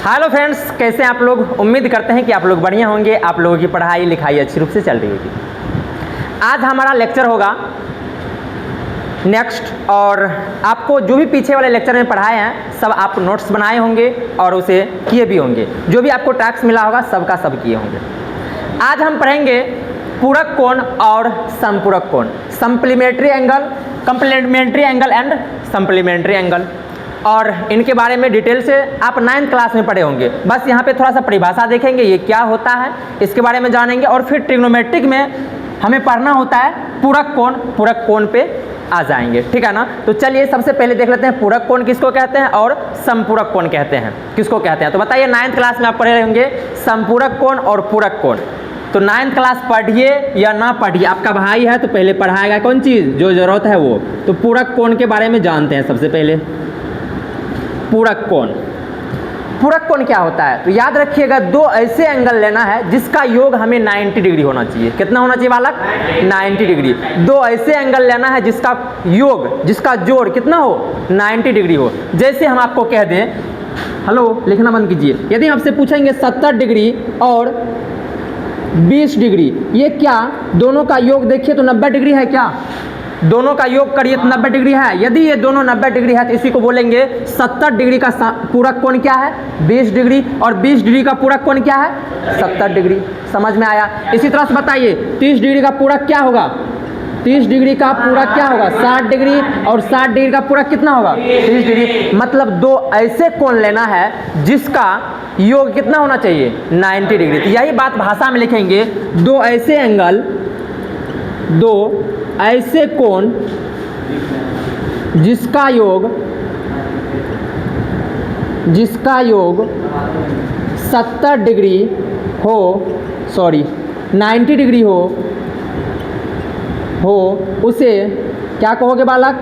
Hello friends, कैसे हैं आप लोग। उम्मीद करते हैं कि आप लोग बढ़िया होंगे। आप लोगों की पढ़ाई लिखाई अच्छी रूप से चल रही होगी। आज हमारा लेक्चर होगा नेक्स्ट, और आपको जो भी पीछे वाले लेक्चर में पढ़ाए हैं सब आप नोट्स बनाए होंगे और उसे किए भी होंगे। जो भी आपको टास्क मिला होगा सबका सब किए होंगे। आज हम पढ़ेंगे पूरक कोण और समपूरक कोण, supplementary angle, complementary angle and supplementary angle, और इनके बारे में डिटेल से आप 9th क्लास में पढ़े होंगे। बस यहाँ पे थोड़ा सा परिभाषा देखेंगे, ये क्या होता है इसके बारे में जानेंगे, और फिर ट्रिग्नोमेट्रिक में हमें पढ़ना होता है पूरक कोण पे आ जाएंगे, ठीक है ना। तो चलिए सबसे पहले देख लेते हैं पूरक कोण किसको कहते हैं और समपूरक कोण कहते हैं किसको कहते हैं। तो बताइए 9th क्लास में आप पढ़े होंगे समपूरक कोण और पूरक कोण। तो 9th क्लास पढ़िए या ना पढ़िए, आपका भाई है तो पहले पढ़ाएगा कौन चीज़ जो ज़रूरत है वो। तो पूरक कोण के बारे में जानते हैं सबसे पहले। पूरक कोण क्या होता है, तो याद रखिएगा दो ऐसे एंगल लेना है जिसका योग हमें 90 डिग्री होना चाहिए। कितना होना चाहिए बालक? 90 डिग्री। दो ऐसे एंगल लेना है जिसका योग, जिसका जोड़ कितना हो? 90 डिग्री हो। जैसे हम आपको कह दें, हेलो लिखना बंद कीजिए, यदि आपसे पूछेंगे 70 डिग्री और 20 डिग्री, ये क्या दोनों का योग देखिए तो 90 डिग्री है क्या? दोनों का योग करिए तो 90 डिग्री है। यदि ये दोनों 90 डिग्री है तो इसी को बोलेंगे 70 डिग्री का पूरक कोण क्या है? 20 डिग्री, और 20 डिग्री का पूरक कोण क्या है? 70 डिग्री। समझ में आया? इसी तरह से बताइए 30 डिग्री का पूरक क्या होगा? 30 डिग्री का पूरक क्या होगा? 60 डिग्री, और 60 डिग्री का पूरक कितना होगा? 30 डिग्री। मतलब दो ऐसे कोण लेना है जिसका योग कितना होना चाहिए? 90 डिग्री। तो यही बात भाषा में लिखेंगे, दो ऐसे एंगल, दो ऐसे कोण जिसका योग 70 डिग्री हो, 90 डिग्री हो उसे क्या कहोगे बालक?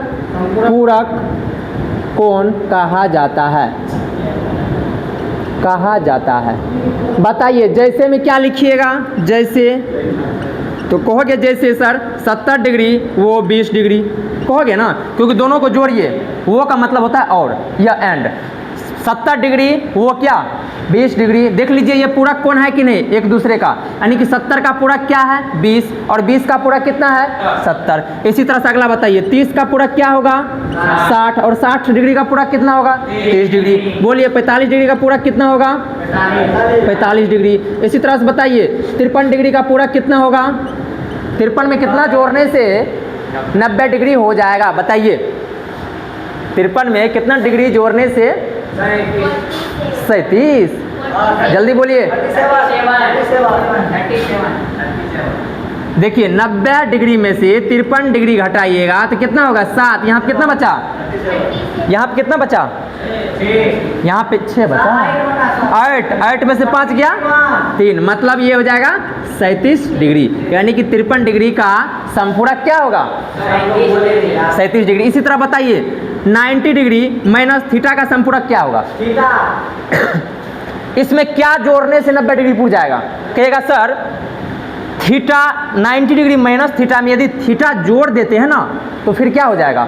पूरक कोण कहा जाता है। बताइए जैसे में क्या लिखिएगा? जैसे तो कहोगे जैसे सर 70 डिग्री वो 20 डिग्री कहोगे ना, क्योंकि दोनों को जोड़िए, वो का मतलब होता है और, या एंड। 70 डिग्री वो क्या? 20 डिग्री। देख लीजिए ये पूरक कोण है कि नहीं एक दूसरे का, यानी कि 70 का पूरक क्या है? 20, और 20 का पूरक कितना है? 70। इसी तरह से अगला बताइए 30 का पूरक क्या होगा? 60, और 60 डिग्री का पूरक कितना होगा? 30 डिग्री। बोलिए 45 डिग्री का पूरक कितना होगा? 45 डिग्री। इसी तरह से बताइए 53 डिग्री का पूरक कितना होगा? 53 में कितना जोड़ने से 90 डिग्री हो जाएगा? बताइए 53 में कितना डिग्री जोड़ने से? 37। जल्दी बोलिए। देखिए 90 डिग्री में से 53 डिग्री घटाइएगा तो कितना होगा? 7। यहाँ पे कितना बचा? यहाँ पे कितना बचा? यहाँ पे 6 बचा। 8 में से 5 गया 3, मतलब ये हो जाएगा 37 डिग्री। यानी कि 53 डिग्री का समपूरक क्या होगा? 37 डिग्री। इसी तरह बताइए 90 डिग्री माइनस थीटा का समपूरक क्या होगा? इसमें क्या जोड़ने से 90 डिग्री पूछ जाएगा? कहेगा sir theta 90 degree minus theta में यदि थीटा जोड़ देते हैं ना तो फिर क्या हो जाएगा?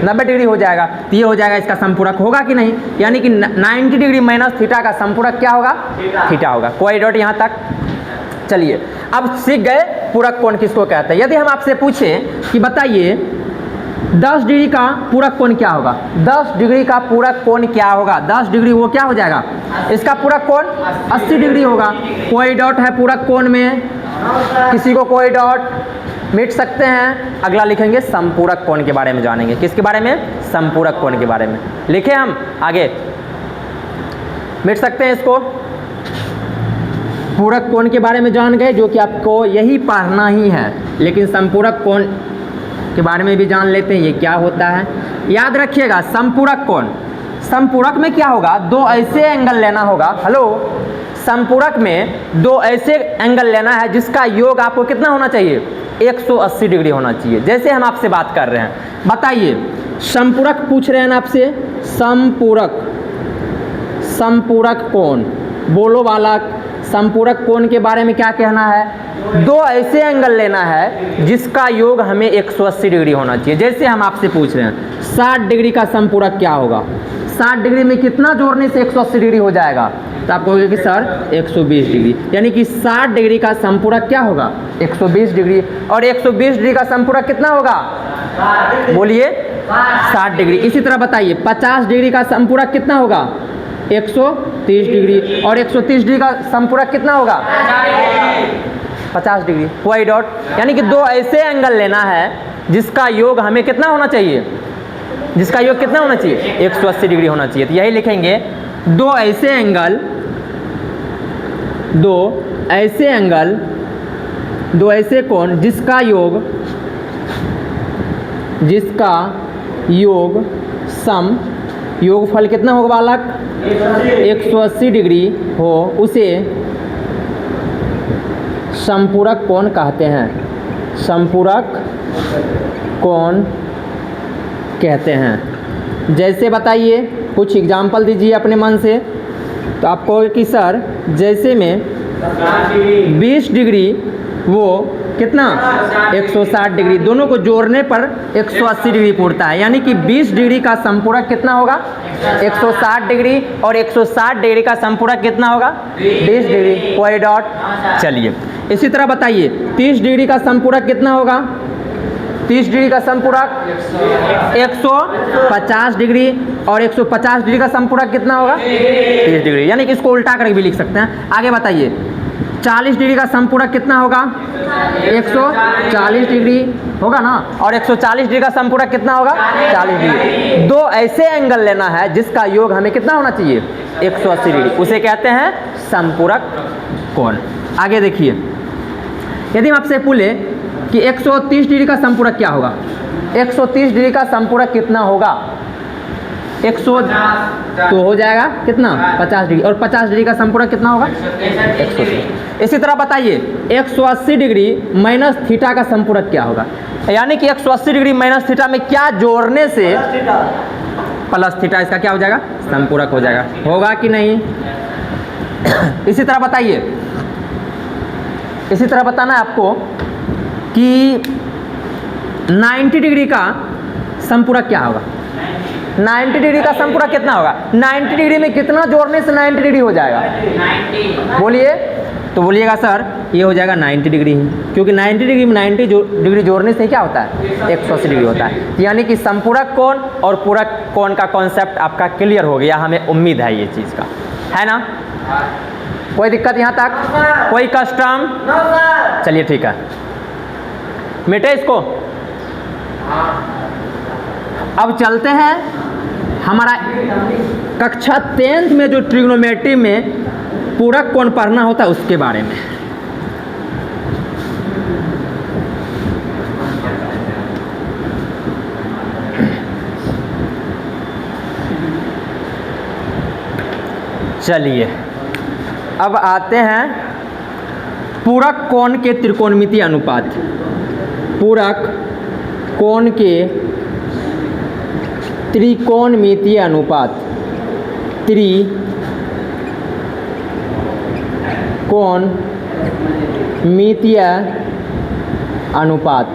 90 डिग्री हो जाएगा। तो ये हो जाएगा इसका समपूरक होगा कि नहीं? यानी कि 90 डिग्री माइनस थीटा का समपूरक क्या होगा? थीटा होगा। कोई डाउट यहाँ तक? चलिए अब सीख गए पूरक कोण किसको कहते हैं। यदि हम आपसे पूछें कि बताइए 10 डिग्री का पूरक कोण क्या होगा? 10 डिग्री का पूरक कोण क्या होगा? 10 डिग्री वो क्या हो जाएगा? इसका पूरक कोण 80 डिग्री होगा। कोई डाउट है पूरक कोण में? किसी को कोई डाउट? मिट सकते हैं। अगला लिखेंगे समपूरक कोण के बारे में जानेंगे। किसके बारे में? समपूरक कोण के बारे में लिखे हम आगे। मिट सकते हैं इसको। पूरक कोण के बारे में जान गए जो कि आपको यही पढ़ना ही है, लेकिन समपूरक कोण के बारे में भी जान लेते हैं ये क्या होता है। याद रखिएगा समपूरक कोण, समपूरक में क्या होगा? दो ऐसे एंगल लेना होगा। हेलो, समपूरक में दो ऐसे एंगल लेना है जिसका योग आपको कितना होना चाहिए? 180 डिग्री होना चाहिए। जैसे हम आपसे बात कर रहे हैं, बताइए समपूरक पूछ रहे हैं ना आपसे, समपूरक कोण बोलो बालक। समपूरक कोण के बारे में क्या कहना है? दो ऐसे एंगल लेना है जिसका योग हमें 180 डिग्री होना चाहिए। जैसे हम आपसे पूछ रहे हैं 60 डिग्री का समपूरक क्या होगा? 60 डिग्री में कितना जोड़ने से 180 डिग्री हो जाएगा? तो आप कहोगे कि सर 120 डिग्री, यानी कि 60 डिग्री का समपूरक क्या होगा? 120 डिग्री। और 120 डिग्री का समपूरक कितना होगा? बोलिए 60 डिग्री। इसी तरह बताइए 50 डिग्री का समपूरक कितना होगा? 130 डिग्री। और 130 डिग्री का समपूरक कितना होगा? 50 डिग्री। वाई डॉट, यानी कि दो ऐसे एंगल लेना है जिसका योग हमें कितना होना चाहिए? जिसका योग कितना होना चाहिए? 180 डिग्री होना चाहिए। तो यही लिखेंगे, दो ऐसे एंगल, दो ऐसे कोण जिसका योग सम, योगफल कितना होगा बालक? 180 डिग्री हो, उसे समपूरक कोण कहते हैं। समपूरक कोण कहते हैं। जैसे बताइए, कुछ एग्जाम्पल दीजिए अपने मन से। तो आप कहोगे कि सर जैसे में 20 डिग्री वो कितना? 160 डिग्री, दोनों को जोड़ने पर 180 डिग्री पूरता है। यानी कि 20 डिग्री का समपूरक कितना होगा? 160 डिग्री। और 160 डिग्री का समपूरक कितना होगा? 20 डिग्री। कोई डॉट। चलिए इसी तरह बताइए 30 डिग्री का समपूरक कितना होगा? 30 डिग्री का समपूरक 150 डिग्री। और 150 डिग्री का समपूरक कितना होगा? 30 डिग्री। यानी कि इसको उल्टा करके भी लिख सकते हैं। आगे बताइए 40 डिग्री का समपूरक कितना होगा? 140 डिग्री होगा ना। और 140 डिग्री का समपूरक कितना होगा? 40 डिग्री। दो ऐसे एंगल लेना है जिसका योग हमें कितना होना चाहिए? 180 डिग्री, उसे कहते हैं समपूरक कोण। आगे देखिए, यदि हम आपसे पूछे कि 130 डिग्री का समपूरक क्या होगा? 130 डिग्री का समपूरक कितना होगा? 100 तो हो जाएगा कितना? 50 डिग्री। और 50 डिग्री का समपूरक कितना होगा? 130। इसी तरह बताइए 180 डिग्री माइनस थीटा का समपूरक क्या होगा? यानी कि 180 डिग्री माइनस थीटा में क्या जोड़ने से प्लस थीटा, इसका क्या हो जाएगा? समपूरक हो जाएगा। होगा कि नहीं? इसी तरह बताइए, इसी तरह बताना है आपको कि 90 डिग्री का समपूरक क्या होगा? 90 डिग्री का समपूरक कितना होगा? 90 डिग्री में कितना जोड़ने से 90 डिग्री हो जाएगा? 90। बोलिए। तो बोलिएगा सर ये हो जाएगा 90 डिग्री ही, क्योंकि 90 डिग्री में 90 डिग्री जोड़ने से क्या होता है? 180 डिग्री होता है। यानी कि समपूरक कोण और पूरक कोण का कॉन्सेप्ट आपका क्लियर हो गया, हमें उम्मीद है ये चीज़ का, है ना? कोई दिक्कत यहाँ तक? कोई कस्टम? चलिए ठीक है, मिटे इसको। अब चलते हैं हमारा कक्षा 10th में जो ट्रिग्नोमेट्री में पूरक कोण पढ़ना होता है उसके बारे में। चलिए अब आते हैं पूरक कोण के त्रिकोणमितीय अनुपात। पूरक कोण के त्रिकोणमितीय अनुपात, त्रिकोणमितीय अनुपात,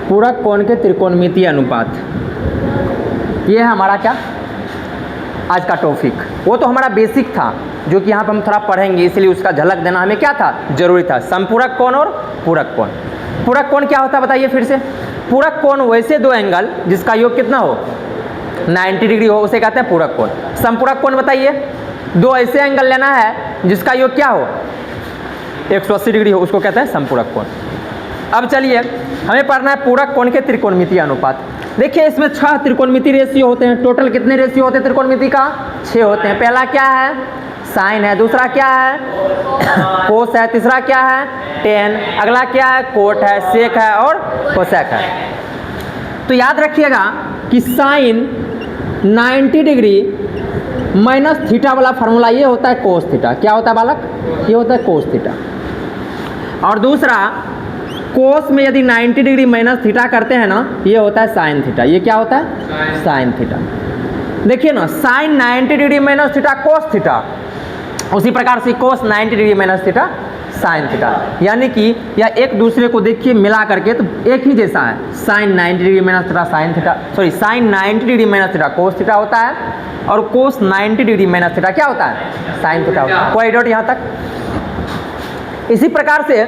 पूरक कोण के त्रिकोणमितीय अनुपात, ये है हमारा क्या आज का टॉपिक। वो तो हमारा बेसिक था जो कि यहाँ पर हम थोड़ा पढ़ेंगे, इसलिए उसका झलक देना हमें क्या था? जरूरी था। समपूरक कोण और पूरक कोण। पूरक कोण क्या होता है बताइए फिर से? पूरक कोण वैसे दो एंगल जिसका योग कितना हो? 90 डिग्री हो, उसे कहते हैं पूरक कोण। समपूरक कोण बताइए, दो ऐसे एंगल लेना है जिसका योग क्या हो? 180 डिग्री हो, उसको कहते हैं समपूरक कोण। अब चलिए हमें पढ़ना है पूरक कोण के त्रिकोणमितीय अनुपात। देखिए इसमें 6 त्रिकोणमितीय रेशियो होते हैं। टोटल कितने रेशियो होते हैं त्रिकोणमिति का? 6 होते हैं। पहला क्या है? साइन है। दूसरा क्या है? कोस है। तीसरा क्या है? टेन। अगला क्या है? कोट है, सेक है और कोसेक है। तो याद रखिएगा कि साइन 90 डिग्री माइनस थीटा वाला फार्मूला ये होता है कोस थीटा। क्या होता है बालक? ये होता है कोस थीटा। और दूसरा कोस में यदि 90 डिग्री माइनस थीटा करते हैं ना, ये होता है साइन थीटा। ये क्या होता है? Sine theta. देखिए ना, sine 90 degree minus theta cos theta, उसी प्रकार से cos 90 degree minus theta sine theta, यानी कि यह एक दूसरे को देखिए मिला करके तो एक ही जैसा है। Sine 90 degree minus theta sine theta, sorry sine 90 degree minus theta cos theta होता है, और कोस 90 डिग्री माइनस थीटा क्या होता है, साइन थीटा होता है। कोई डाउट यहाँ तक? इसी प्रकार से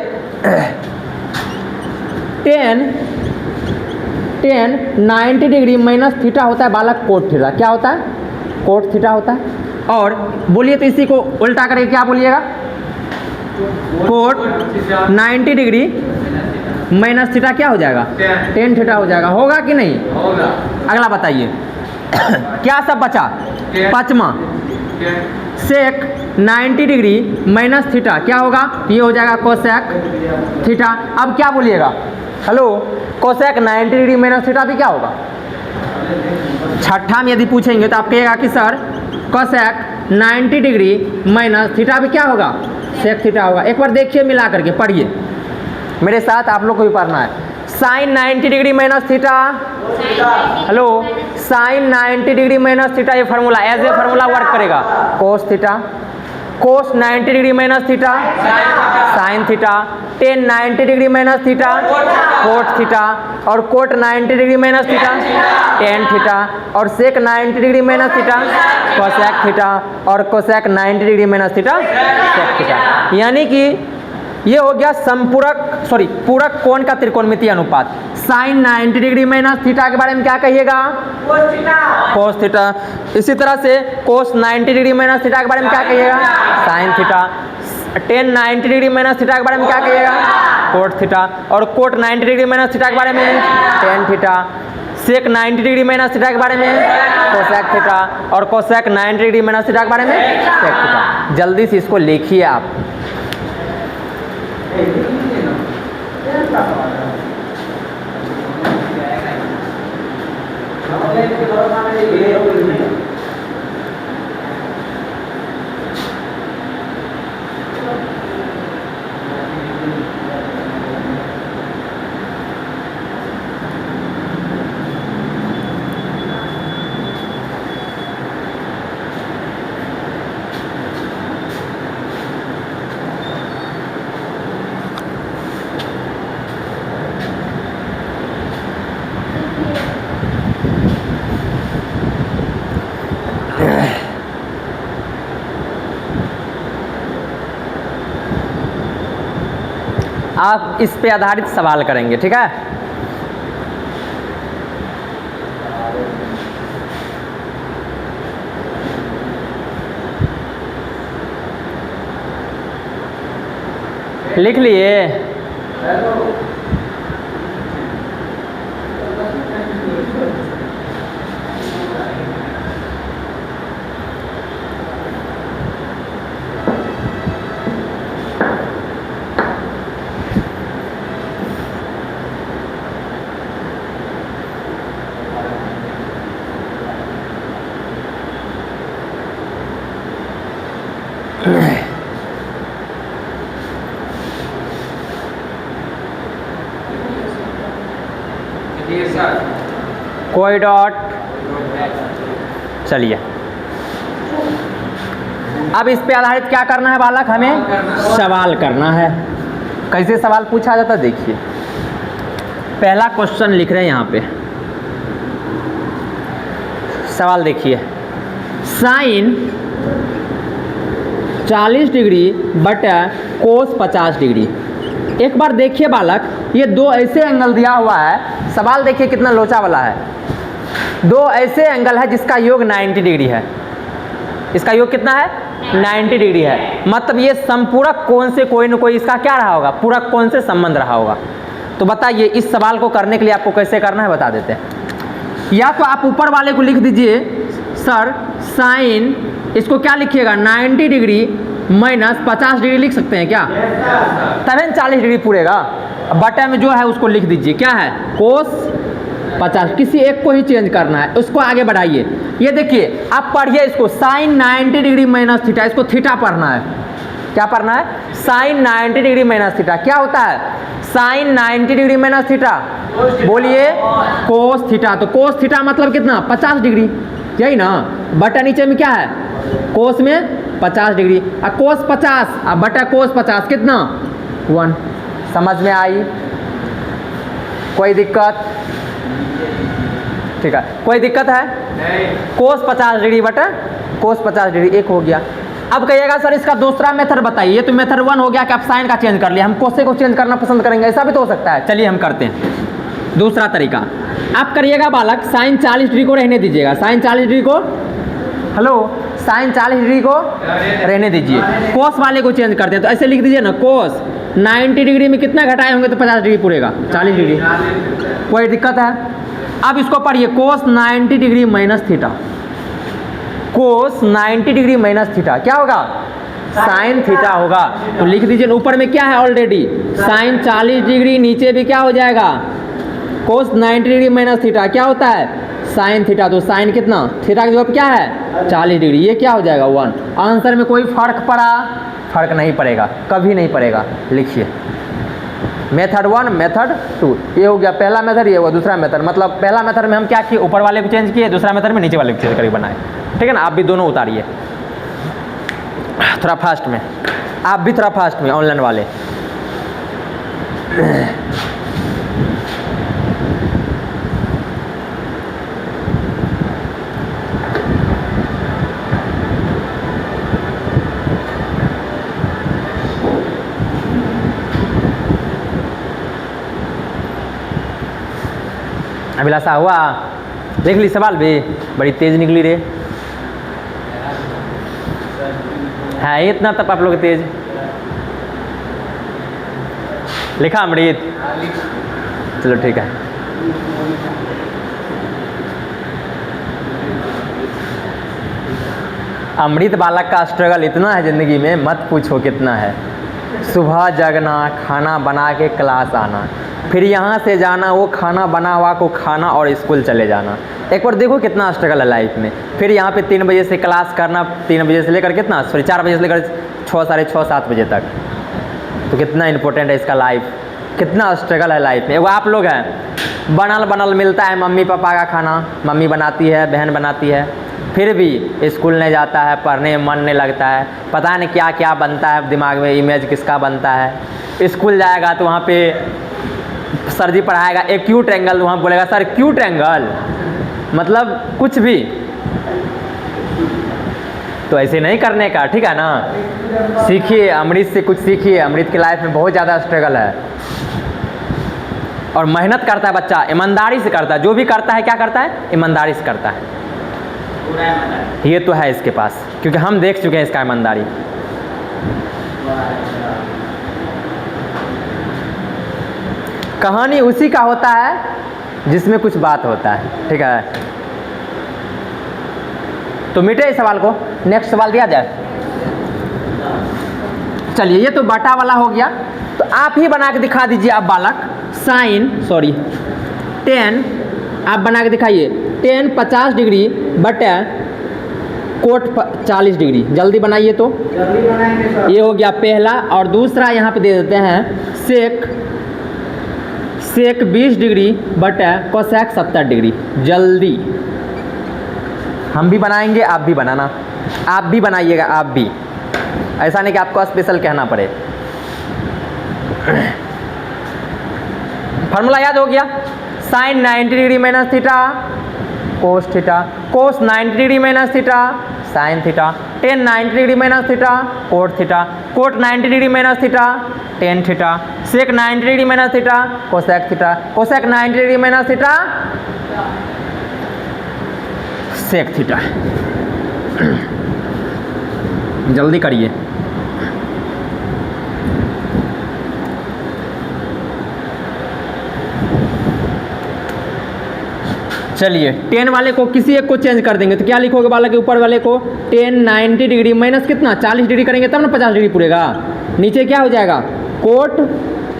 टेन 90 डिग्री माइनस थीटा होता है बालक कोट थीटा, क्या होता है, कोट थीटा होता है। और बोलिए तो इसी को उल्टा करके क्या बोलिएगा, कोट 90 डिग्री माइनस थीटा क्या हो जाएगा, टेन थीटा हो जाएगा। होगा कि नहीं होगा? अगला बताइए क्या सब बचा, पांचवा सेक 90 डिग्री माइनस थीटा क्या होगा, ये हो जाएगा कोसेक थीटा। अब क्या बोलिएगा, hello cosec 90 degree minus theta भी क्या होगा। छठा में यदि पूछेंगे तो आप कहिएगा कि sir cosec 90 degree minus theta भी क्या होगा, सेक थीटा होगा। एक बार देखिए मिला करके पढ़िए मेरे साथ, आप लोग को भी पढ़ना है। Sine 90 degree minus theta, hello sine 90 degree minus theta, ये formula as a formula work करेगा। Cos theta, cos 90 degree minus theta sine theta, tan 90 degree minus theta cot theta, और cot 90 degree minus theta tan theta, और sec 90 degree minus theta cosec theta, और cosec 90 degree minus theta sec theta. यानी कि ये हो गया संपूरक sorry पूरक कोण का त्रिकोणमितीय अनुपात। साइन 90 डिग्री माइनस थीटा के बारे में क्या कहिएगा, कोस थीटा। इसी तरह से कोस 90 डिग्री माइनस थीटा के बारे में क्या कहिएगा, sign theta. Tan 90 degree minus theta के बारे में क्या कहिएगा, कोट थीटा, और कोट 90 डिग्री माइनस थीटा के बारे में ten theta. Sec 90 degree minus theta के बारे में कोसेक थीटा, और कोसेक 90 डिग्री माइनस थीटा के बारे में सेक थीटा। जल्दी से इसको लिखिए आप। आप इस पे आधारित सवाल करेंगे, ठीक है। लिख लिए? कोई डॉट, चलिए अब इस पे आधारित क्या करना है बालक, हमें सवाल करना है। कैसे सवाल पूछा जाता देखिए। पहला क्वेश्चन लिख रहे हैं यहाँ पे, सवाल देखिए। साइन 40 डिग्री बटा कोस 50 डिग्री। एक बार देखिए बालक, ये दो ऐसे एंगल दिया हुआ है, सवाल देखिए कितना लोचा वाला है। दो ऐसे एंगल है जिसका योग 90 डिग्री है, इसका योग कितना है 90 डिग्री है। मतलब ये संपूरक कोण से कोई न कोई इसका क्या रहा होगा, पूरक कोण से संबंध रहा होगा। तो बताइए इस सवाल को करने के लिए आपको कैसे करना है बता देते हैं। या तो आप ऊपर वाले को लिख दीजिए सर साइन, इसको क्या लिखिएगा 90 डिग्री माइनस 50 डिग्री लिख सकते हैं क्या, तभी 40 डिग्री पूरेगा। बटा में जो है उसको लिख दीजिए क्या है कोस 50, किसी एक को ही चेंज करना है, उसको आगे बढ़ाइए। ये देखिए आप पढ़िए इसको, साइन 90 डिग्री माइनस थीटा, इसको थीटा पढ़ना है। क्या पढ़ना है, साइन 90 डिग्री माइनस थीटा। क्या होता है साइन 90 डिग्री माइनस थीटा, बोलिए कोस थीटा। तो कोस थीटा मतलब कितना 50 डिग्री, यही ना। बटा नीचे में क्या है कोस में 50 डिग्री। अब कोस 50 अब बटा कोस 50 कितना 1। समझ में आई? कोई दिक्कत? ठीक है, कोई दिक्कत है? कोस 50 डिग्री बटा कोस 50 डिग्री एक हो गया। अब कहिएगा सर इसका दूसरा मेथड बताइए। तो मेथड 1 हो गया कि आप साइन का चेंज कर लिया, हम कोसे को चेंज करना पसंद करेंगे, ऐसा भी तो हो सकता है। चलिए हम करते हैं दूसरा तरीका। आप करिएगा बालक साइन 40 डिग्री को रहने दीजिएगा, साइन 40 डिग्री को, हेलो, साइन 40 डिग्री को रहने दीजिए। कोस वाले को चेंज करते हैं तो ऐसे लिख दीजिए ना, कोस 90 डिग्री में कितना घटाए होंगे तो 50 डिग्री पूरेगा 40 डिग्री। कोई दिक्कत है? अब इसको पढ़िए, कोस 90 degree minus theta, cos 90 degree minus theta क्या होगा? साइन थीटा होगा। तो लिख दीजिए ऊपर में क्या है ऑलरेडी साइन 40 डिग्री, नीचे भी क्या हो जाएगा कोस 90 डिग्री माइनस थीटा क्या होता है साइन थीटा। तो साइन कितना, थीटा की जगह क्या है 40 डिग्री, ये क्या हो जाएगा 1। आंसर में कोई फर्क पड़ा? फर्क नहीं पड़ेगा, कभी नहीं पड़ेगा। लिखिए मेथड 1 मेथड 2, ये हो गया पहला मेथड, ये हुआ दूसरा मेथड। मतलब पहला मेथड में हम क्या किए, ऊपर वाले को चेंज किए, दूसरा मेथड में नीचे वाले को चेंज करके बनाए। ठीक है ना? आप भी दोनों उतारिए, थोड़ा फास्ट में, आप भी थोड़ा फास्ट में ऑनलाइन वाले। अभिलाषा हुआ? देख ली सवाल भी, बड़ी तेज निकली रे। है इतना तब आप लोग तेज लिखा अमृत? चलो ठीक है। अमृत बालक का स्ट्रगल इतना है ज़िंदगी में, मत पूछो कितना है। सुबह जगना, खाना बना के क्लास आना, फिर यहाँ से जाना, वो खाना बना हुआ को खाना और स्कूल चले जाना। एक बार देखो कितना स्ट्रगल है लाइफ में। फिर यहाँ पे 3 बजे से क्लास करना, 3 बजे से लेकर कितना 4 बजे से लेकर 6 साढ़े 6 7 बजे तक। तो कितना इंपॉर्टेंट है इसका लाइफ, कितना स्ट्रगल है लाइफ में। वो आप लोग हैं बनल मिलता है मम्मी पापा का खाना, मम्मी बनाती है, बहन बनाती है, फिर भी स्कूल नहीं जाता है, पढ़ने में मन नहीं लगता है, पता नहीं क्या क्या बनता है दिमाग में, इमेज किसका बनता है। स्कूल जाएगा तो वहाँ पे सर जी पढ़ाएगा एक्यूट एंगल, वहाँ बोलेगा सर क्यूट एंगल, मतलब कुछ भी। तो ऐसे नहीं करने का, ठीक है ना? सीखिए अमृत से, कुछ सीखिए। अमृत की लाइफ में बहुत ज़्यादा स्ट्रगल है और मेहनत करता है बच्चा, ईमानदारी से करता है। जो भी करता है क्या करता है, ईमानदारी से करता है। ये तो है इसके पास, क्योंकि हम देख चुके हैं इसका ईमानदारी। कहानी उसी का होता है जिसमें कुछ बात होता है, ठीक है? तो मिटे इस सवाल को, नेक्स्ट सवाल दिया जाए। चलिए ये तो बटा वाला हो गया, तो आप ही बना के दिखा दीजिए। आप बालक साइन 10 आप बना के दिखाइए, 10 50 डिग्री बटा कोट 40 डिग्री। जल्दी बनाइए। तो ये हो गया पहला, और दूसरा यहाँ पे दे देते हैं सेक 20 डिग्री बटा कोसेक 70 डिग्री। जल्दी हम भी बनाएंगे, आप भी बनाना, आप भी बनाइएगा, आप भी, ऐसा नहीं कि आपको स्पेशल कहना पड़े। फार्मूला याद हो गया, sine 90 degree minus theta cos theta, cos 90 degree minus theta sine theta, tan 90 degree minus theta cot theta, cot 90 degree minus theta tan theta, sec 90 degree minus theta cosec theta, cosec 90 degree minus theta sec theta. जल्दी करिए। चलिए 10 वाले को किसी एक को change कर देंगे तो क्या लिखोगे बालक के ऊपर वाले को, 10 90 डिग्री माइनस कितना 40 डिग्री करेंगे तब ना 50 डिग्री पूरेगा। नीचे क्या हो जाएगा कोट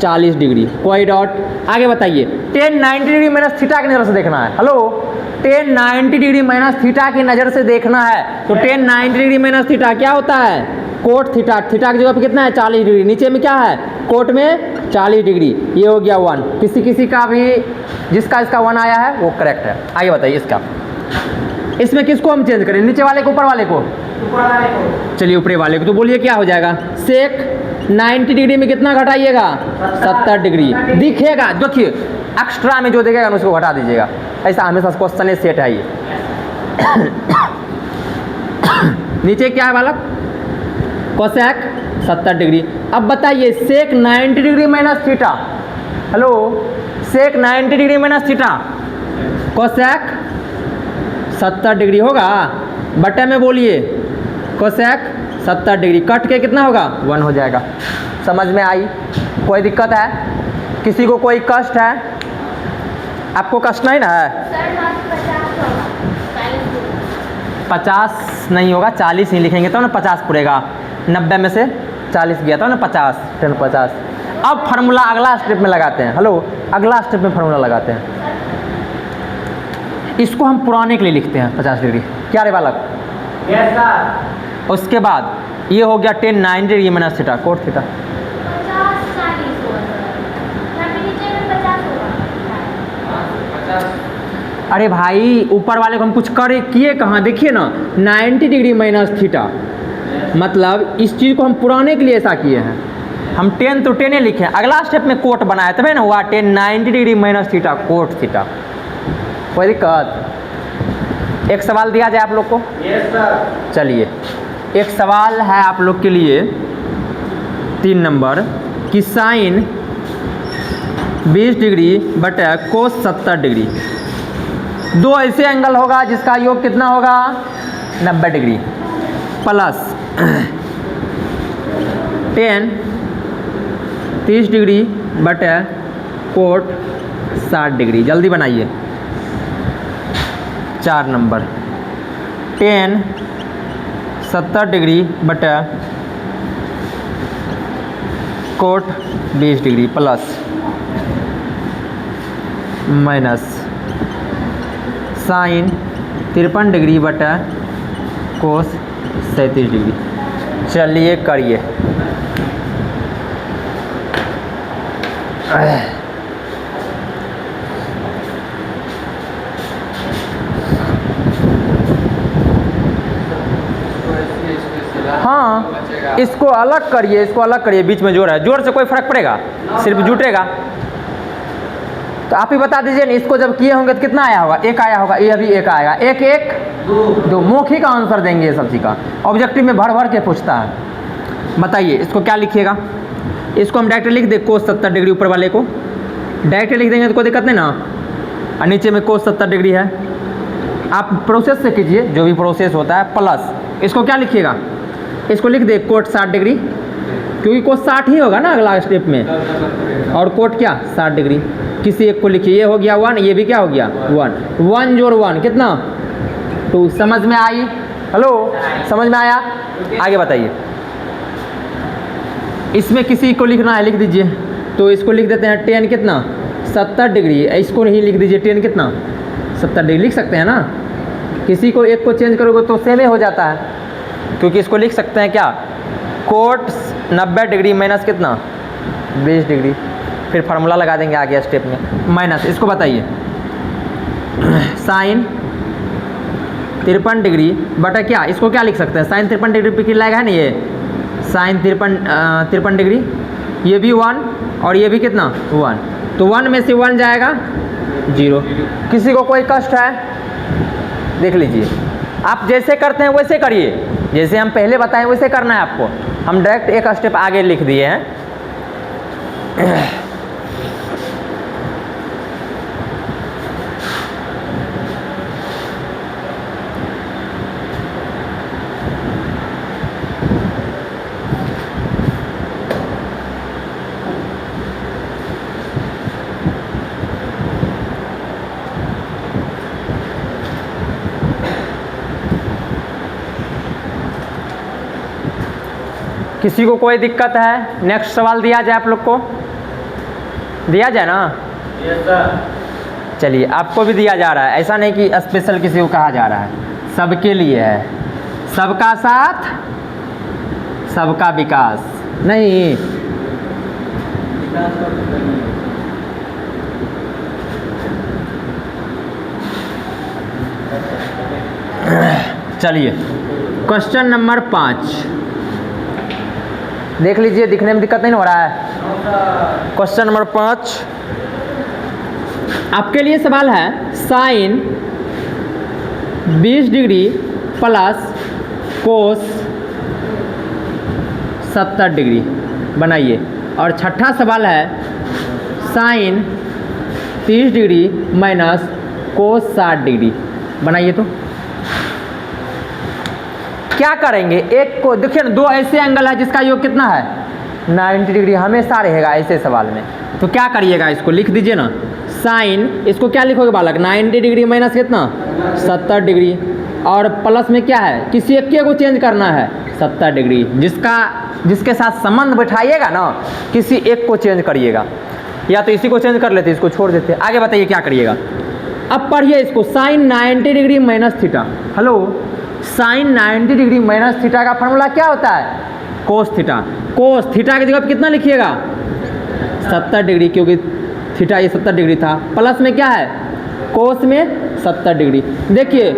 40 डिग्री, कोई डॉट। आगे बताइए 10 90 डिग्री माइनस थीटा की नज़र से देखना है। हेलो 10 90 डिग्री माइनस थीटा की नज़र से देखना है, तो 10 90 डिग्री माइनस थीटा क्या होता है कोट थीटा, थीटा की जगह पे कितना है 40 डिग्री, नीचे में क्या है कोट में 40 डिग्री। ये हो गया 1। किसी किसी का भी जिसका इसका 1 आया है वो करेक्ट है। आगे बताइए इसका इसमें किसको हम चेंज करें, नीचे वाले को ऊपर वाले को? ऊपर वाले को। चलिए ऊपरी वाले को। तो बोलिए क्या हो जाएगा, सेक 90 डिग्री में कितना घटाइएगा, 70 डिग्री दिखेगा। देखिए एक्स्ट्रा में जो देखेगा उसको घटा दीजिएगा, ऐसा हमेशा क्वेश्चन सेट है ये। नीचे क्या है बालक, कोसेक 70 डिग्री। अब बताइए sec 90 degree minus theta, hello सेक 90 degree minus theta cosec 70 degree होगा, बटे में बोलिए कोसेक 70 डिग्री कट के कितना होगा, 1 हो जाएगा। समझ में आई? कोई दिक्कत है, किसी को कोई कष्ट है? आपको कष्ट नहीं ना है? 50 नहीं होगा, 40 ही लिखेंगे तो ना 50 पूरेगा। 90 में से 40 गया था ना 50, 10 50। अब फार्मूला अगला स्टेप में लगाते हैं। हेलो अगला स्टेप में फार्मूला लगाते हैं, इसको हम पुराने के लिए लिखते हैं 50 डिग्री। क्या रे बालक? Yes sir. उसके बाद ये हो गया 10 90 degree minus theta cot theta. अरे भाई ऊपर वाले को हम कुछ करे किए कहाँ, देखिए ना 90 डिग्री माइनस थीटा, मतलब इस चीज़ को हम पुराने के लिए ऐसा किए हैं। हम 10 तो 10 ही लिखे, अगला स्टेप में कोट बनाया तभी ना हुआ 10 90 degree minus theta cot theta. कोई दिक्कत? एक सवाल दिया जाए आप लोग को? Yes sir. चलिए एक सवाल है आप लोग के लिए 3 नंबर कि साइन 20 डिग्री बटा कोस 70 डिग्री, दो ऐसे एंगल होगा जिसका योग कितना होगा, 90 डिग्री प्लस 10 30 डिग्री बटा कोट 60 डिग्री। जल्दी बनाइए। 4 नंबर 10 70 डिग्री बटा cot 20 degree plus minus sine 53 degree बटा कोस 37 डिग्री। चलिए करिए। हाँ इसको अलग करिए, इसको अलग करिए, बीच में जोड़ है, जोड़ से कोई फर्क पड़ेगा, सिर्फ जुटेगा। तो आप ही बता दीजिए ना, इसको जब किए होंगे तो कितना आया होगा, 1 आया होगा, ये अभी 1 आएगा, 1 1 2 मौखिक का आंसर देंगे ये सब्जी का। ऑब्जेक्टिव में भर भर के पूछता है। बताइए इसको क्या लिखिएगा, इसको हम डायरेक्ट लिख दे कोस 70 डिग्री, ऊपर वाले को डायरेक्ट लिख देंगे तो कोई दिक्कत नहीं ना, और नीचे में कोस 70 डिग्री है। आप प्रोसेस से कीजिए, जो भी प्रोसेस होता है, प्लस इसको क्या लिखिएगा, इसको लिख दे कोट 60 डिग्री, क्योंकि कोस 60 ही होगा ना अगला स्टेप में, और कोट क्या 60 डिग्री। किसी एक को लिखिए, ये हो गया 1, ये भी क्या हो गया 1, 1 जोड़ 1 कितना 2। समझ में आई? हेलो समझ में आया? आगे बताइए। इसमें किसी को लिखना है लिख दीजिए, तो इसको लिख देते हैं 10 कितना 70 डिग्री, इसको नहीं लिख दीजिए 10 कितना 70 डिग्री लिख सकते हैं ना। किसी को एक को चेंज करोगे तो सेम ही हो जाता है, क्योंकि इसको लिख सकते हैं क्या कोट 90 डिग्री माइनस कितना 20 डिग्री, फिर फार्मूला लगा देंगे आगे स्टेप में माइनस। इसको बताइए साइन 53 डिग्री बटा क्या, इसको क्या लिख सकते हैं, साइन 53 डिग्री पे क्या लगेगा है ना, ये साइन 53 डिग्री, ये भी 1 और ये भी कितना 1, तो 1 में से 1 जाएगा 0। किसी को कोई कष्ट है? देख लीजिए, आप जैसे करते हैं वैसे करिए, जैसे हम पहले बताएं वैसे करना है आपको। हम डायरेक्ट एक स्टेप आगे लिख दिए हैं। किसी को कोई दिक्कत है? नेक्स्ट सवाल दिया जाए आप लोग को, दिया जाए ना? Yes sir. चलिए आपको भी दिया जा रहा है, ऐसा नहीं कि स्पेशल किसी को कहा जा रहा है, सबके लिए है। सबका साथ सबका विकास नहीं, चलिए क्वेश्चन नंबर 5 देख लीजिए, दिखने में दिक्कत नहीं हो रहा है। क्वेश्चन नंबर 5 आपके लिए सवाल है, sine 20 degree plus cos 70 degree बनाइए। और छठा सवाल है, sine 30 degree minus cos 60 degree बनाइए। तो क्या करेंगे, एक को देखिए ना, दो ऐसे एंगल है जिसका योग कितना है 90 डिग्री, हमेशा रहेगा ऐसे सवाल में। तो क्या करिएगा, इसको लिख दीजिए ना, साइन, इसको क्या लिखोगे बालक, 90 डिग्री माइनस कितना 70 डिग्री, और प्लस में क्या है, किसी एक को चेंज करना है 70 डिग्री, जिसके साथ संबंध बैठाइएगा ना, किसी एक को चेंज करिएगा, या तो इसी को चेंज कर लेते, इसको छोड़ देते। आगे बताइए क्या करिएगा। अब पढ़िए इसको, sine 90 degree minus theta. Hello, sine 90 degree minus theta का फॉर्मूला क्या होता है, कोस थीटा। कोस थीटा की जगह पर कितना लिखिएगा 70 डिग्री, क्योंकि थीटा ये 70 डिग्री था। प्लस में क्या है, कोस में 70 डिग्री। देखिए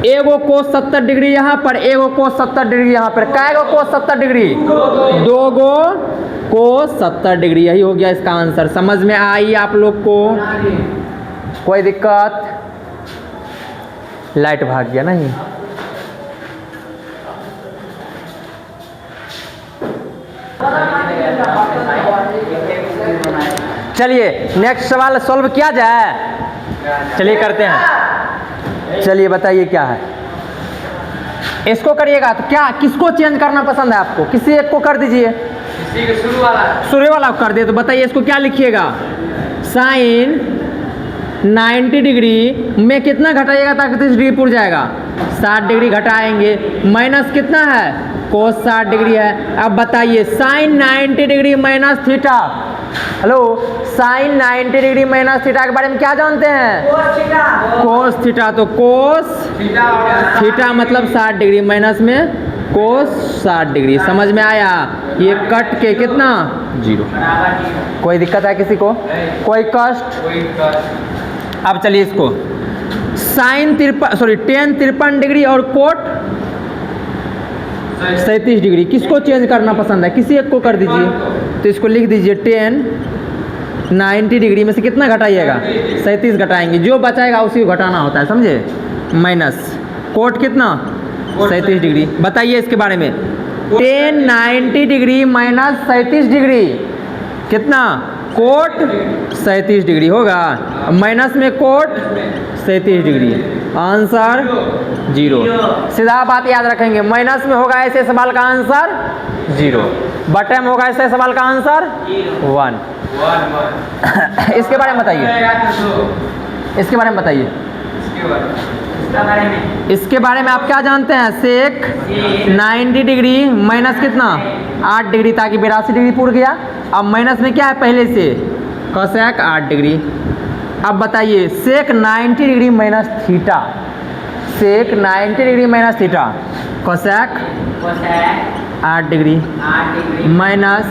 एगो कोस 70 डिग्री यहाँ पर, एगो कोस 70 डिग्री यहाँ पर, कैगो कोस 70 डिग्री, दो गो कोस 70 डिग्री। यही हो गया इसका आंसर। समझ में आई आप लोग को, कोई दिक्कत? लाइट भाग गया नहीं। चलिए नेक्स्ट सवाल सॉल्व किया जाए। चलिए करते हैं। चलिए बताइए क्या है, इसको करिएगा। तो क्या, किसको चेंज करना पसंद है आपको, किसी एक को कर दीजिए, शुरू वाला कर दिए। तो बताइए इसको क्या लिखिएगा, साइन 90 डिग्री में कितना घटाइएगा ताकि 30 डिग्री पुर जाएगा, 60 डिग्री घटाएंगे, माइनस कितना है, कोस 60 डिग्री है। अब बताइए sine 90 degree minus theta. Hello, sine 90 degree minus theta के बारे में क्या जानते हैं, कोस थीटा। तो कोस थीटा मतलब 60 डिग्री, माइनस में कोस 60 डिग्री। समझ में आया? ये कट के कितना 0। कोई दिक्कत है किसी को, कोई कष्ट? अब चलिए इसको, साइन 53 डिग्री और कोट 37 डिग्री, किसको चेंज करना पसंद है, किसी एक को कर दीजिए। तो इसको लिख दीजिए 10 90 डिग्री में से कितना घटाइएगा, 37 घटाएंगे, जो बचाएगा उसी को घटाना होता है, समझे। माइनस कोट कितना 37 डिग्री। बताइए इसके बारे में, 10 90 डिग्री माइनस 37 डिग्री कितना, कोट 37 डिग्री होगा, माइनस में कोट 37 डिग्री, आंसर 0। सीधा बात याद रखेंगे, माइनस में होगा ऐसे सवाल का आंसर 0, बटे में होगा ऐसे सवाल का आंसर 1। इसके बारे में बताइए, इसके बारे में बताइए, इसके बारे में आप क्या जानते हैं, सेक 90 डिग्री माइनस कितना 8 डिग्री, ताकि 82 डिग्री पूर गया। अब माइनस में क्या है पहले से, कोसेक 8 डिग्री। अब बताइए sec 90 degree minus theta, sec 90 degree minus theta, cosec 8 degree minus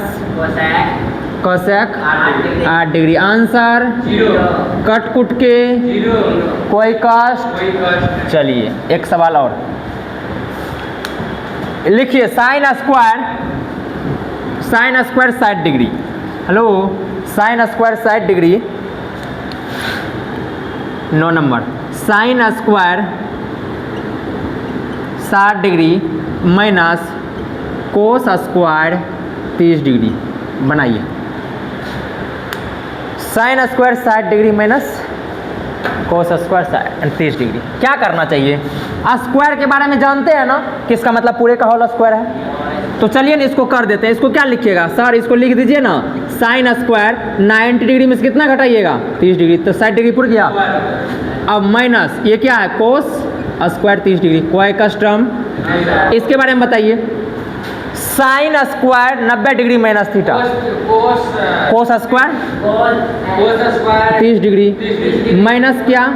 cosec 8 degree, answer 0। कट कुट के कोई कष्ट? चलिए एक सवाल और लिखिए, साइन square 60 degree. Hello, sine square 60 degree, 9 number, sine square 60 degree minus cos square 30 degree बनाइए। Sine square 60 degree minus cos square 30 degree. क्या करना चाहिए, स्क्वायर के बारे में जानते हैं ना, किसका मतलब पूरे का होल स्क्वायर है। तो चलिए ना इसको कर देते हैं। इसको क्या लिखिएगा सर, इसको लिख दीजिए ना, साइन स्क्वायर 90 डिग्री में से कितना घटाइएगा 30 डिग्री, तो 60 डिग्री पूर गया। अब माइनस ये क्या है, कोस स्क्वायर 30 डिग्री, कोई कस्टम। इसके बारे में बताइए, sine square 90 degree minus theta, कोस स्क्वायर 30 डिग्री माइनस क्या,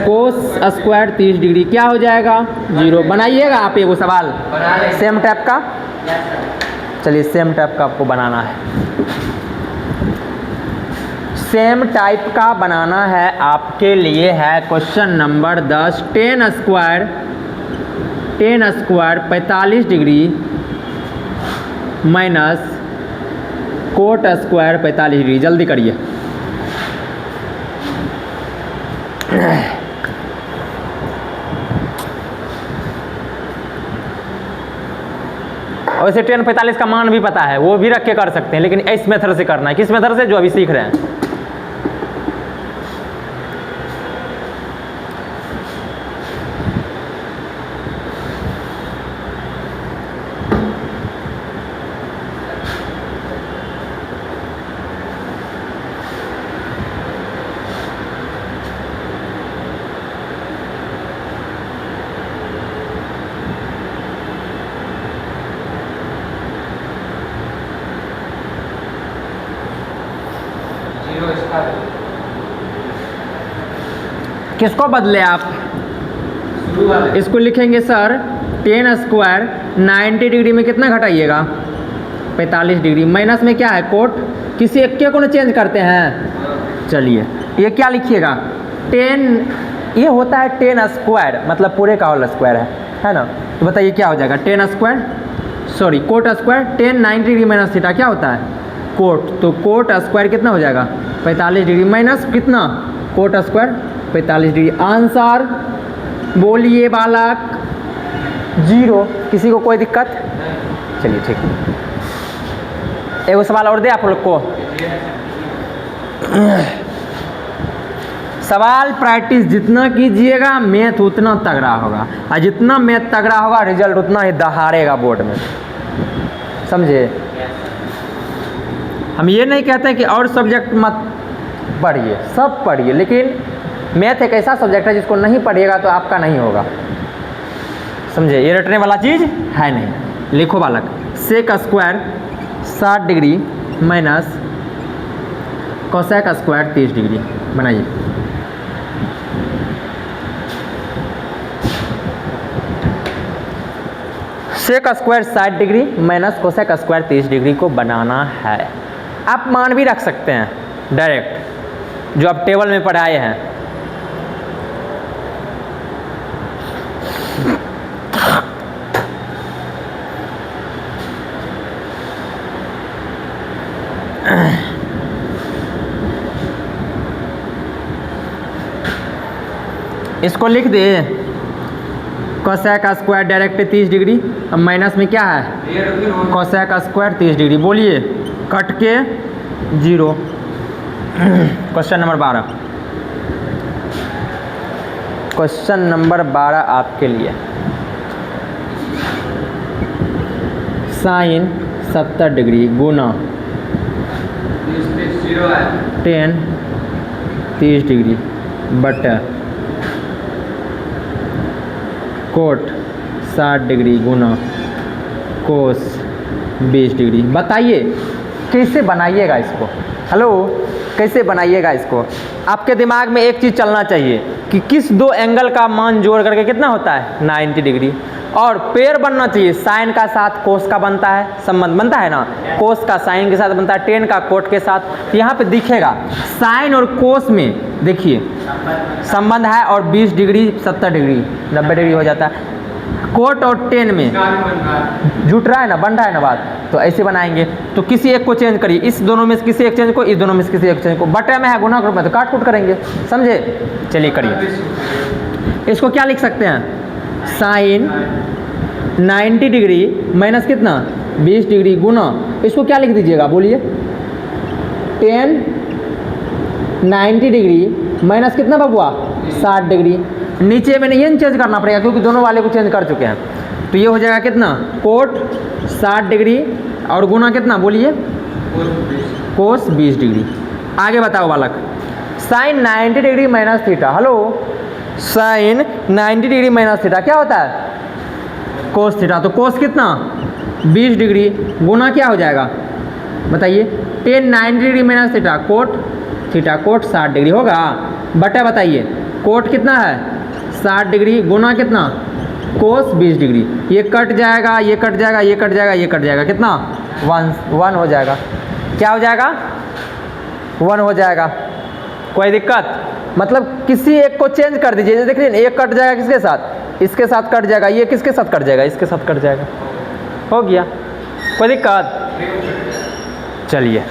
कोस स्क्वायर 30 डिग्री, क्या हो जाएगा 0। बनाइएगा आप ये वो सवाल सेम टाइप का। चलिए सेम टाइप का आपको बनाना है, सेम टाइप का बनाना है आपके लिए है question number 10। 10 square ten square 45 degree minus cot square 45 degree. जल्दी करिए। वैसे टेन 45 का मान भी पता है, वो भी रख के कर सकते हैं, लेकिन इस मेथड से करना है। किस मेथड से? जो अभी सीख रहे हैं। किसको बदले आप? इसको लिखेंगे सर टेन स्क्वायर 90 डिग्री में कितना घटाइएगा? 45 डिग्री। माइनस में क्या है? कोट। किसी एक को ना चेंज करते हैं। चलिए ये क्या लिखिएगा? 10, ये होता है 10 स्क्वायर, मतलब पूरे का होल स्क्वायर है ना। तो बताइए क्या हो जाएगा? 10 square, sorry coat square 10 90 degree minus theta क्या होता है? कोट। तो कोट स्क्वायर कितना हो जाएगा? 45 डिग्री माइनस कितना? Coat square 45 degree. आंसर बोलिए बालक 0। किसी को कोई दिक्कत? चलिए ठीक है। एक सवाल और दे आप लोग को। सवाल प्रैक्टिस जितना कीजिएगा मैथ उतना तगड़ा होगा, और जितना मैथ तगड़ा होगा रिजल्ट उतना ही दहाड़ेगा बोर्ड में, समझे? हम ये नहीं कहते कि और सब्जेक्ट मत पढ़िए, सब पढ़िए, लेकिन मैथ एक ऐसा सब्जेक्ट है जिसको नहीं पढ़िएगा तो आपका नहीं होगा, समझे? ये रटने वाला चीज़ है नहीं। लिखो बालक, sec square 60 degree minus cosec square 30 degree बनाइए। Sec square 60 degree minus cosec square 30 degree को बनाना है। आप मान भी रख सकते हैं डायरेक्ट, जो आप टेबल में पढ़ाए हैं। इसको लिख दे कोसेक स्क्वायर डायरेक्ट 30 डिग्री, अब माइनस में क्या है? Cosec square 30 degree. बोलिए कट के 0। Question number 12। क्वेश्चन नंबर 12 आपके लिए। साइन 70 डिग्री गुना 10 30 डिग्री बटा कोट 60 डिग्री गुना कोस 20 डिग्री। बताइए कैसे बनाइएगा इसको? हेलो, कैसे बनाइएगा इसको? आपके दिमाग में एक चीज़ चलना चाहिए कि किस दो एंगल का मान जोड़ करके कितना होता है? 90 डिग्री। और पेयर बनना चाहिए, साइन का साथ कोस का बनता है, संबंध बनता है ना, कोस का साइन के साथ बनता है, टेन का कोट के साथ। यहाँ पे दिखेगा साइन और कोस में देखिए संबंध है, और 20 डिग्री 70 डिग्री 90 डिग्री हो जाता है। कोट और टेन में जुट रहा है ना, बन रहा है ना बात। तो ऐसे बनाएंगे। तो किसी एक को चेंज करिए, इस दोनों में से किसी एक चेंज को, इस दोनों में से किसी एक चेंज को। बटे में है, गुना के रूप में तो काट कूट करेंगे, समझे? चलिए करिए। इसको क्या लिख सकते हैं? साइन 90 डिग्री माइनस कितना? 20 डिग्री गुना, इसको क्या लिख दीजिएगा? बोलिए 10 90 डिग्री माइनस कितना बबुआ? 60 डिग्री। नीचे में नहीं चेंज करना पड़ेगा क्योंकि दोनों वाले को चेंज कर चुके हैं। तो ये हो जाएगा कितना? कोट 60 डिग्री और गुना कितना? बोलिए कोस 20 डिग्री। आगे बताओ बालक। Sine 90 degree minus theta. Hello, sine 90 degree minus theta क्या होता है? Cos theta. तो कोस कितना? 20 डिग्री गुना क्या हो जाएगा? बताइए 10 90 degree minus theta cot theta, cot 60 degree होगा। बटा बताइए कोट कितना है? 60 डिग्री गुना कितना? कोस 20 डिग्री। ये कट जाएगा, ये कट जाएगा, ये कट जाएगा, ये कट जाएगा, कितना? 1 हो जाएगा। क्या हो जाएगा? 1 हो जाएगा। कोई दिक्कत? मतलब किसी एक को चेंज कर दीजिए। देख रहे हैं एक कट जाएगा किसके साथ, इसके साथ कट जाएगा, ये किसके साथ कट जाएगा, इसके साथ कट जाएगा। हो गया, कोई दिक्कत? चलिए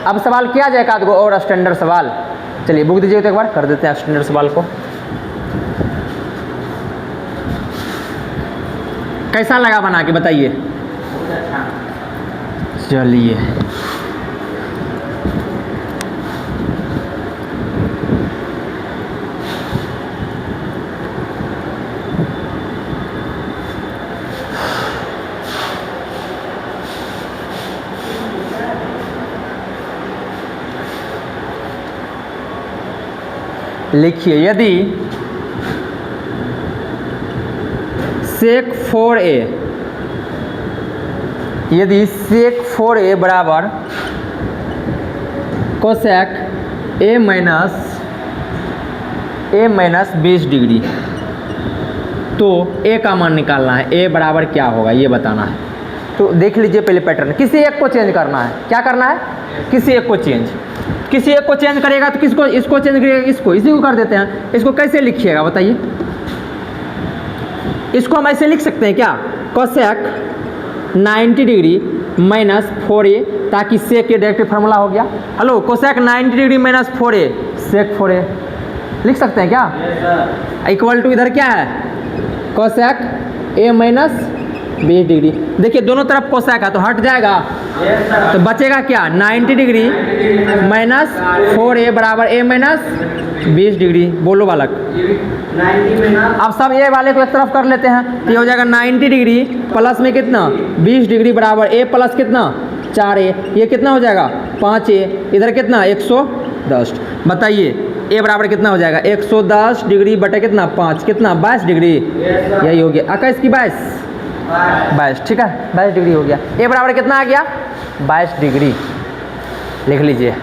अब सवाल किया जाए एक और स्टैंडर्ड सवाल। चलिए बुक दीजिए तो एक बार कर देते हैं स्टैंडर्ड सवाल को। कैसा लगा बना के बताइए। चलिए लिखिए, यदि सेक 4a यदि सेक 4a बराबर कोसेक a माइनस 20 डिग्री, तो a का मान निकालना है। a बराबर क्या होगा ये बताना है। तो देख लीजिए पहले पैटर्न, किसी एक को चेंज करना है। क्या करना है? किसी एक को चेंज। किसी एक को चेंज करेगा तो किसको? इसको चेंज करेगा, इसको, इसी को कर देते हैं। इसको कैसे लिखिएगा बताइए? इसको हम ऐसे लिख सकते हैं क्या? कोसेक 90 डिग्री माइनस 4a, ताकि सेक के डायरेक्ट फार्मूला हो गया। Hello, cosec 90 degree minus 4a, सेक 4a लिख सकते हैं क्या? इक्वल टू इधर क्या है? Cosec a minus 20 degree. देखिए दोनों तरफ कोसेक है तो हट जाएगा, तो बचेगा क्या? 90 डिग्री माइनस 4a बराबर a माइनस 20 डिग्री। बोलो बालक। अब सब ए वाले को एक तरफ कर लेते हैं, तो ये हो जाएगा 90 डिग्री प्लस में कितना? 20 डिग्री बराबर a प्लस कितना? 4a। ये कितना हो जाएगा? 5a। इधर कितना? 110। बताइए a बराबर कितना हो जाएगा? 110 डिग्री बटे कितना? 5, कितना? 22 डिग्री। यही हो गया 21 की 22, ठीक है, 22 डिग्री हो गया। a बराबर कितना आ गया? 22 डिग्री। लिख लीजिए।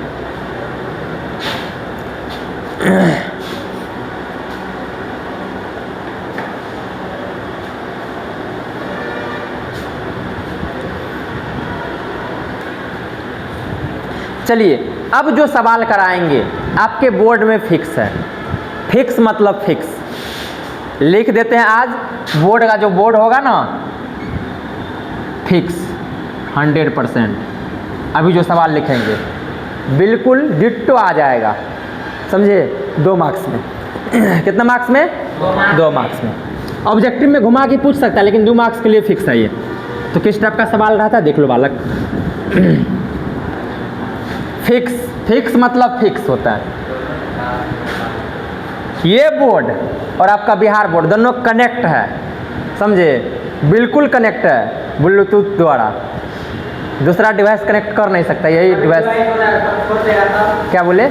चलिए अब जो सवाल कराएंगे आपके बोर्ड में फिक्स है। फिक्स मतलब फिक्स लिख देते हैं। आज बोर्ड का जो बोर्ड होगा ना, फिक्स 100%। अभी जो सवाल लिखेंगे बिल्कुल डिट्टो आ जाएगा, समझे? 2 मार्क्स में। कितना मार्क्स में? 2 मार्क्स में। ऑब्जेक्टिव में घुमा के पूछ सकता है, लेकिन 2 मार्क्स के लिए फिक्स है ये। तो किस टाइप का सवाल रहा था देख लो बालक। फिक्स, फिक्स मतलब फिक्स होता है। ये बोर्ड और आपका बिहार बोर्ड दोनों कनेक्ट है, समझे? बिल्कुल कनेक्ट है ब्लूटूथ द्वारा। दूसरा डिवाइस कनेक्ट कर नहीं सकता, यही डिवाइस। क्या बोले?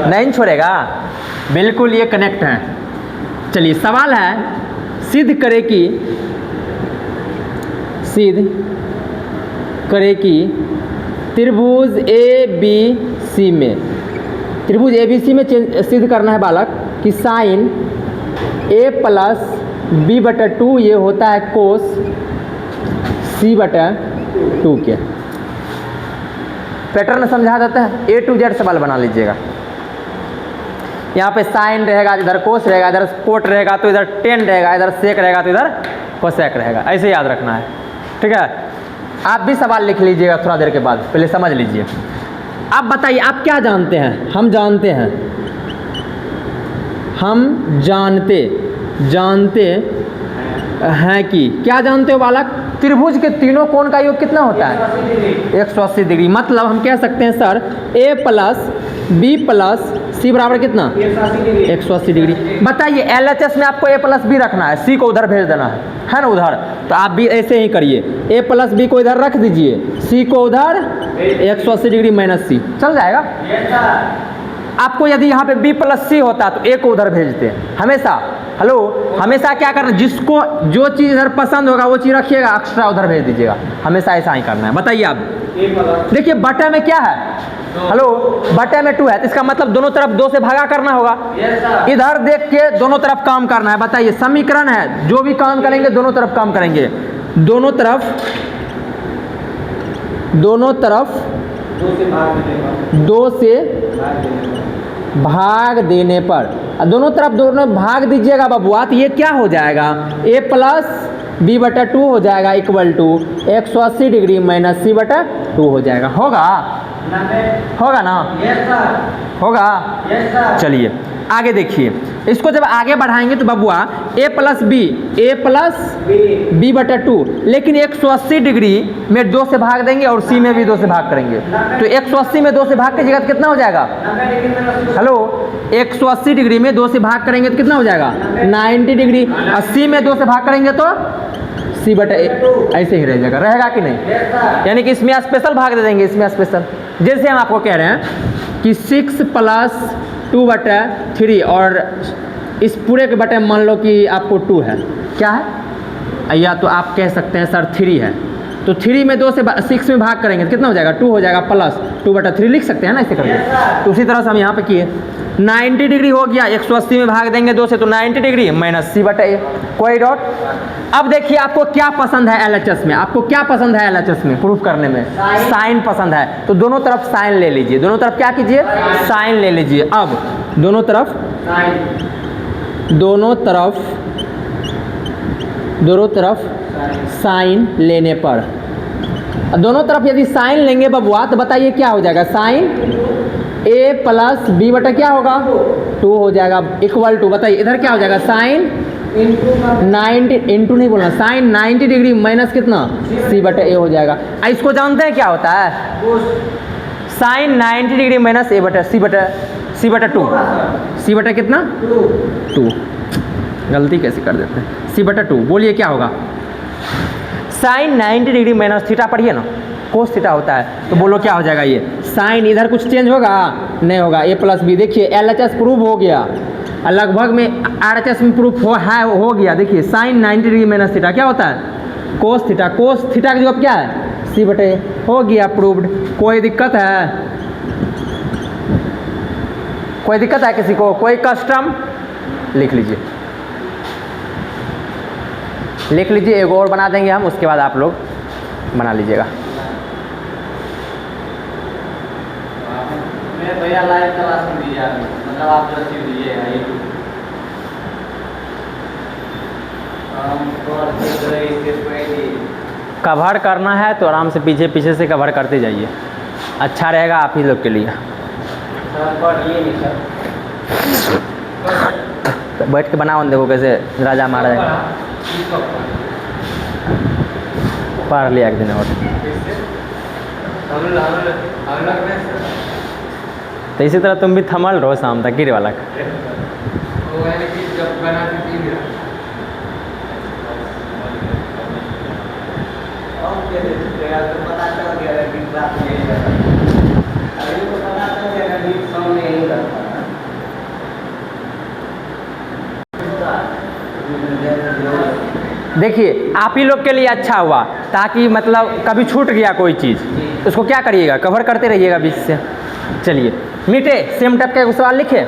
नहीं छोड़ेगा, बिल्कुल ये कनेक्ट है। चलिए सवाल है, सिद्ध करे कि त्रिभुज ABC में, त्रिभुज ABC में सिद्ध करना है बालक कि साइन A प्लस B बटा 2 ये होता है कोस C बटा 2 के। पैटर्न समझा जाता है। A to Z सवाल बना लीजिएगा। यहाँ पे साइन रहेगा, इधर कोस रहेगा, इधर कोट रहेगा तो इधर टेन रहेगा, इधर सेक रहेगा तो इधर कोसेक रहेगा। ऐसे याद रखना है, ठीक है? आप भी सवाल लिख लीजिएगा थोड़ा देर के बाद, पहले समझ लीजिए। आप बताइए आप क्या जानते हैं? हम जानते हैं कि क्या जानते हो बालक? त्रिभुज के तीनों कोण का योग कितना होता है? 180 डिग्री। मतलब हम कह सकते हैं sir A plus B plus C बराबर कितना? 180 डिग्री। बताइए LHS में आपको A प्लस B रखना है, C को उधर भेज देना है ना उधर, तो आप भी ऐसे ही करिए। A प्लस B को इधर रख दीजिए, C को उधर 180 डिग्री माइनस C, चल जाएगा। आपको यदि यहाँ पे B प्लस C होता तो A को उधर भेजते हैं हमेशा। हेलो, हमेशा क्या करना? जिसको जो चीज़ इधर पसंद होगा वो चीज़ रखिएगा, एक्स्ट्रा उधर भेज दीजिएगा। हमेशा ऐसा ही करना है। बताइए आप। देखिए बटे में क्या है? हेलो, बटे में 2 है, तो इसका मतलब दोनों तरफ 2 से भागा करना होगा। इधर देख के दोनों तरफ काम करना है। बताइए समीकरण है, जो भी काम करेंगे दोनों तरफ काम करेंगे। दोनों तरफ 2 से भाग देने पर दोनों तरफ दोनों भाग दीजिएगा बबुआ, तो ये क्या हो जाएगा, a प्लस b बटा 2 हो जाएगा equal to 180 degree minus c बटा 2 हो जाएगा। होगा ना? होगा। चलिए आगे देखिए, इसको जब आगे बढ़ाएंगे तो बबुआ a प्लस b बटा 2, लेकिन 180 डिग्री में 2 से भाग देंगे और c में भी 2 से भाग करेंगे, तो 180 में 2 से भाग कीजिएगा तो कितना हो जाएगा, हेलो 180 डिग्री में 2 से भाग करेंगे तो कितना हो जाएगा 90 डिग्री, 80 में 2 से भाग करेंगे तो c बटा ऐसे ही रह जाएगा, रहेगा कि नहीं? यानी कि इसमें स्पेशल भाग दे देंगे, इसमें स्पेशल। जैसे हम आपको कह रहे हैं कि 6 प्लस 2 बटा 3 और इस पूरे के बटे मान लो कि आपको 2 है, क्या है, या तो आप कह सकते हैं सर 3 है, तो 3 में 2 से 6 में भाग करेंगे तो कितना हो जाएगा 2 हो जाएगा, प्लस 2 बटा 3 लिख सकते हैं ना ऐसे करके। तो उसी तरह से हम यहाँ पे किए 90 डिग्री हो गया, 180 में भाग देंगे 2 से तो 90 डिग्री माइनस c बटा a, कोई डॉट। अब देखिए आपको क्या पसंद है LHS में, आपको क्या पसंद है LHS में प्रूफ करने में, साइन पसंद है, तो दोनों तरफ साइन ले लीजिए, दोनों तरफ क्या कीजिए, साइन ले लीजिए। अब दोनों तरफ साइन लेने पर, दोनों तरफ यदि साइन लेंगे बबुआ तो बताइए क्या हो जाएगा, साइन a प्लस b बटा क्या होगा 2 हो जाएगा, इक्वल टू बताइए इधर क्या हो जाएगा, साइन 90 इंटू नहीं बोलना, साइन 90 डिग्री माइनस कितना c बटा a हो जाएगा। इसको जानते हैं क्या होता है, साइन 90 डिग्री माइनस a बटा c बटा 2, c बटा कितना 2, गलती कैसे कर देते हैं, c बटा 2, बोलिए क्या होगा, साइन 90 डिग्री माइनस थीटा पढ़िए ना, कोस थीटा होता है, तो बोलो क्या हो जाएगा, ये साइन इधर कुछ चेंज होगा नहीं होगा, a प्लस बी। देखिए LHS प्रूफ हो गया, लगभग में RHS में प्रूफ हो गया। देखिए साइन 90 डिग्री माइनस थीटा क्या होता है, कोस थीटा, कोस थीटा का जवाब क्या है c बटे, हो गया प्रूव्ड। कोई दिक्कत है किसी को, कोई कस्टम, लिख लीजिए एक और बना देंगे हम, उसके बाद आप लोग बना लीजिएगा। भैया लाइव क्लास में दीजिए, मतलब आप जो चीज दीजिएगा ये कवर करना है तो आराम से पीछे से कवर करते जाइए, अच्छा रहेगा आप ही लोग के लिए। तो बैठ के बनाओ, देखो कैसे राजा महाराजा पढ़ लिया एक दिन और, तो इसी तरह तुम भी थमल रहो शाम तक गिर वाला देखिए आप ही लोग के लिए अच्छा हुआ, ताकि मतलब कभी छूट गया कोई चीज़, उसको क्या करिएगा, कवर करते रहिएगा बीच से। चलिए मीटे सेम टाइप का सवाल लिखे,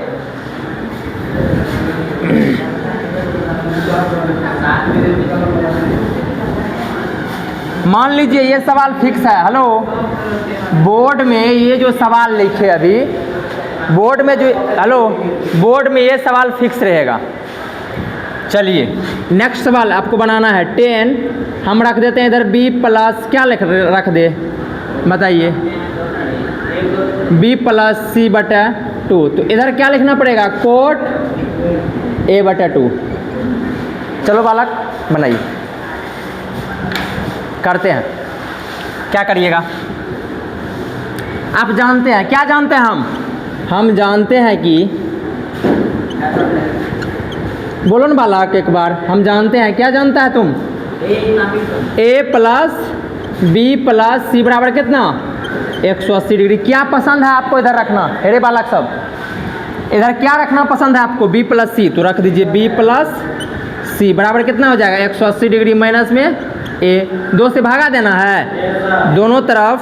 मान लीजिए ये सवाल फिक्स है। हेलो, बोर्ड में ये जो सवाल लिखे अभी, बोर्ड में ये सवाल फिक्स रहेगा। चलिए नेक्स्ट सवाल आपको बनाना है 10, हम रख देते हैं इधर b प्लस क्या रख दे बताइए, b प्लस c बटा 2, तो इधर क्या लिखना पड़ेगा, कोट a बटा 2। चलो बालक बनाइए, करते हैं, क्या करिएगा, आप जानते हैं, क्या जानते हैं हम जानते हैं कि, बोलो ना बालक एक बार, हम जानते हैं, क्या जानता है तुम, a plus b plus c बराबर कितना 180 डिग्री। क्या पसंद है आपको इधर रखना, अरे बालक सब इधर क्या रखना पसंद है आपको, b प्लस c, तो रख दीजिए b प्लस c बराबर कितना हो जाएगा 180 डिग्री माइनस में a, 2 से भागा देना है, दोनों तरफ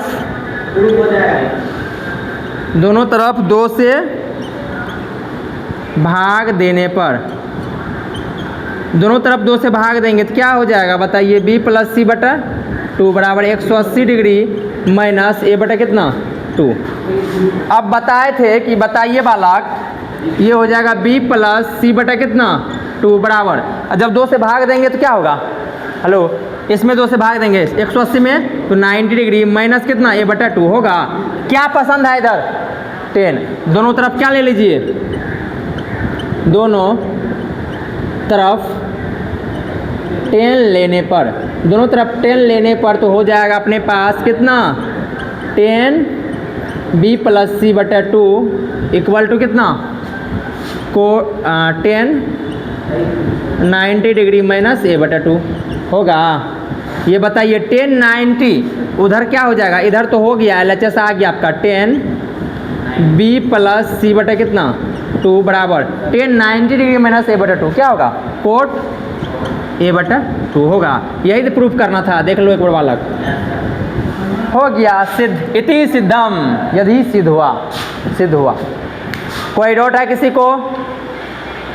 2 से भाग देने पर, दोनों तरफ 2 से भाग देंगे तो क्या हो जाएगा बताइए, b प्लस c बटा 2 बराबर 180 डिग्री माइनस a बटा कितना 2। अब बताए थे कि बताइए बालक ये हो जाएगा b प्लस सी बटा कितना 2 बराबर, और जब 2 से भाग देंगे तो क्या होगा, हेलो, इसमें 2 से भाग देंगे 180 में तो 90 डिग्री माइनस कितना a बटा 2 होगा। क्या पसंद है इधर 10, दोनों तरफ क्या ले लीजिए, दोनों तरफ 10 लेने पर, दोनों तरफ 10 लेने पर तो हो जाएगा अपने पास कितना 10 b प्लस सी बटा 2 इक्वल टू कितना को 10 90 डिग्री माइनस a बटा 2 होगा। ये बताइए 10 90 उधर क्या हो जाएगा, इधर तो हो गया LHS आ गया आपका 10 b प्लस सी बटा कितना 2 बराबर 10 90 डिग्री माइनस a बटा 2 क्या होगा कोट a बटा 2 होगा। यही तो प्रूफ करना था, देख लो एक बार बालक, हो गया सिद्ध, इति सिद्धम, यदि सिद्ध हुआ। कोई डाउट है किसी को?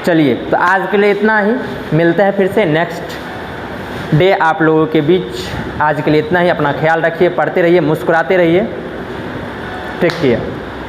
चलिए तो आज के लिए इतना ही, मिलते हैं फिर से नेक्स्ट डे आप लोगों के बीच। आज के लिए इतना ही, अपना ख्याल रखिए, पढ़ते रहिए, मुस्कुराते रहिए, टेक केयर।